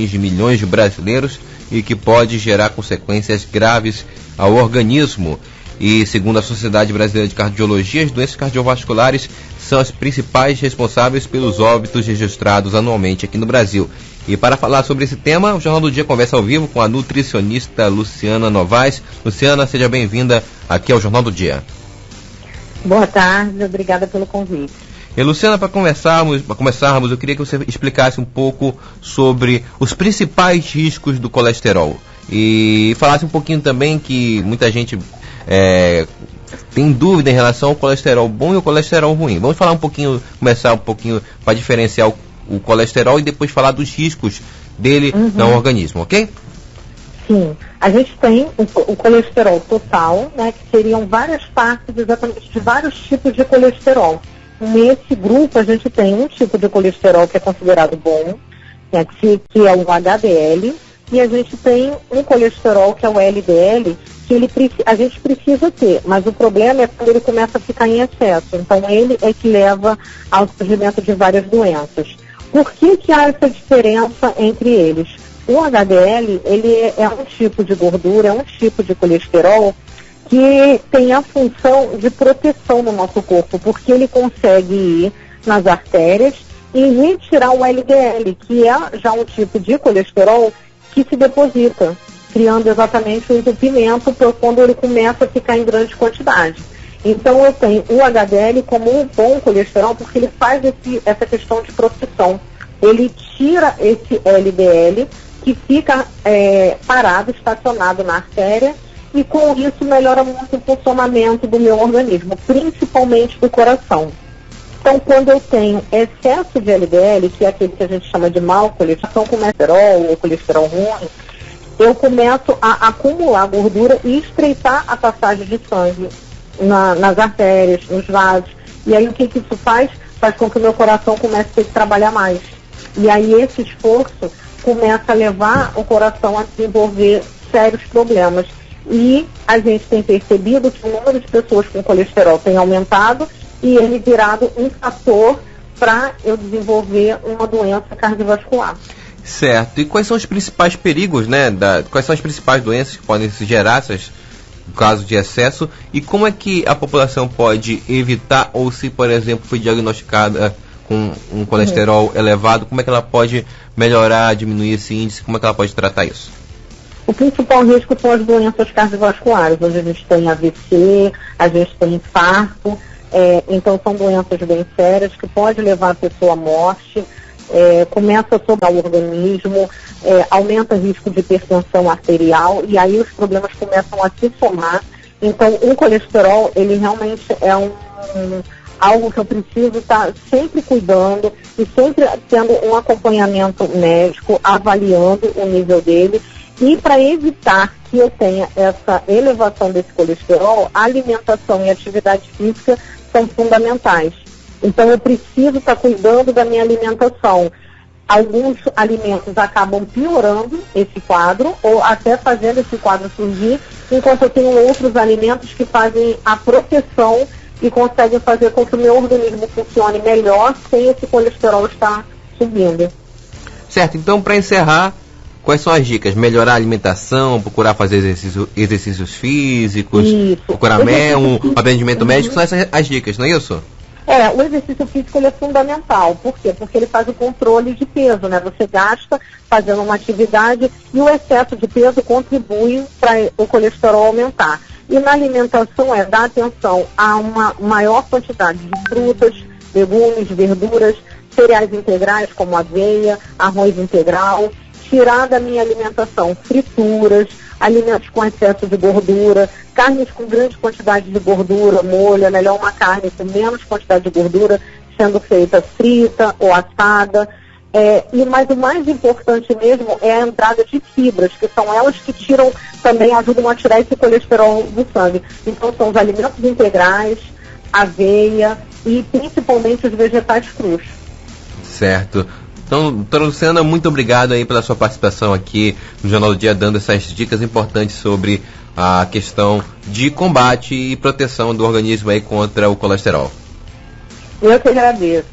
de milhões de brasileiros e que pode gerar consequências graves ao organismo. E, segundo a Sociedade Brasileira de Cardiologia, as doenças cardiovasculares são as principais responsáveis pelos óbitos registrados anualmente aqui no Brasil. E para falar sobre esse tema, o Jornal do Dia conversa ao vivo com a nutricionista Luciana Novaes. Luciana, seja bem-vinda aqui ao Jornal do Dia. Boa tarde, obrigada pelo convite. E, Luciana, para começarmos, eu queria que você explicasse um pouco sobre os principais riscos do colesterol. E falasse um pouquinho também que muita gente tem dúvida em relação ao colesterol bom e ao colesterol ruim. Vamos falar começar um pouquinho para diferenciar o colesterol e depois falar dos riscos dele no organismo, ok? Sim, a gente tem o colesterol total, né, que seriam várias partes exatamente de vários tipos de colesterol. Nesse grupo a gente tem um tipo de colesterol que é considerado bom, né, que é o HDL, e a gente tem um colesterol que é o LDL, que a gente precisa ter, mas o problema é quando ele começa a ficar em excesso. Então ele é que leva ao surgimento de várias doenças. Por que há essa diferença entre eles? O HDL, ele é um tipo de gordura, é um tipo de colesterol que tem a função de proteção no nosso corpo, porque ele consegue ir nas artérias e retirar o LDL, que é já um tipo de colesterol que se deposita, criando exatamente o entupimento quando ele começa a ficar em grande quantidade. Então eu tenho o HDL como um bom colesterol, porque ele faz essa questão de proteção. Ele tira esse LDL que fica parado, estacionado na artéria, e com isso melhora muito o funcionamento do meu organismo, principalmente do coração. Então, quando eu tenho excesso de LDL, que é aquele que a gente chama de mau colesterol, colesterol ou colesterol ruim, eu começo a acumular gordura e estreitar a passagem de sangue nas artérias, nos vasos. E aí o que isso faz? Faz com que o meu coração comece a ter que trabalhar mais. E aí esse esforço começa a levar o coração a desenvolver sérios problemas. E a gente tem percebido que o número de pessoas com colesterol tem aumentado e ele virado um fator para eu desenvolver uma doença cardiovascular. Certo. E quais são os principais perigos, né? Quais são as principais doenças que podem se gerar no caso de excesso? E como é que a população pode evitar, ou se, por exemplo, foi diagnosticada com um colesterol elevado, como é que ela pode melhorar, diminuir esse índice? Como é que ela pode tratar isso? O principal risco são as doenças cardiovasculares, onde a gente tem AVC, a gente tem infarto, então são doenças bem sérias que podem levar a pessoa à morte, começa a sobrar o organismo, aumenta o risco de hipertensão arterial, e aí os problemas começam a se somar. Então o colesterol, ele realmente é algo que eu preciso estar sempre cuidando e sempre tendo um acompanhamento médico, avaliando o nível dele. E para evitar que eu tenha essa elevação desse colesterol, a alimentação e a atividade física são fundamentais. Então eu preciso estar cuidando da minha alimentação. Alguns alimentos acabam piorando esse quadro, ou até fazendo esse quadro surgir, enquanto eu tenho outros alimentos que fazem a proteção e conseguem fazer com que o meu organismo funcione melhor sem esse colesterol estar subindo. Certo, então para encerrar, quais são as dicas? Melhorar a alimentação, procurar fazer exercícios físicos, isso. Procurar um atendimento médico, são essas as dicas, não é isso? O exercício físico ele é fundamental. Por quê? Porque ele faz o controle de peso, né? Você gasta fazendo uma atividade e o excesso de peso contribui para o colesterol aumentar. E na alimentação dar atenção a uma maior quantidade de frutas, legumes, verduras, cereais integrais como aveia, arroz integral, tirar da minha alimentação frituras, alimentos com excesso de gordura, carnes com grande quantidade de gordura, molho, é melhor uma carne com menos quantidade de gordura, sendo feita frita ou assada. Mas o mais importante mesmo é a entrada de fibras, que são elas que também ajudam a tirar esse colesterol do sangue. Então são os alimentos integrais, aveia e principalmente os vegetais crus. Certo. Então, doutora Luciana, muito obrigado aí pela sua participação aqui no Jornal do Dia, dando essas dicas importantes sobre a questão de combate e proteção do organismo aí contra o colesterol. Eu que agradeço.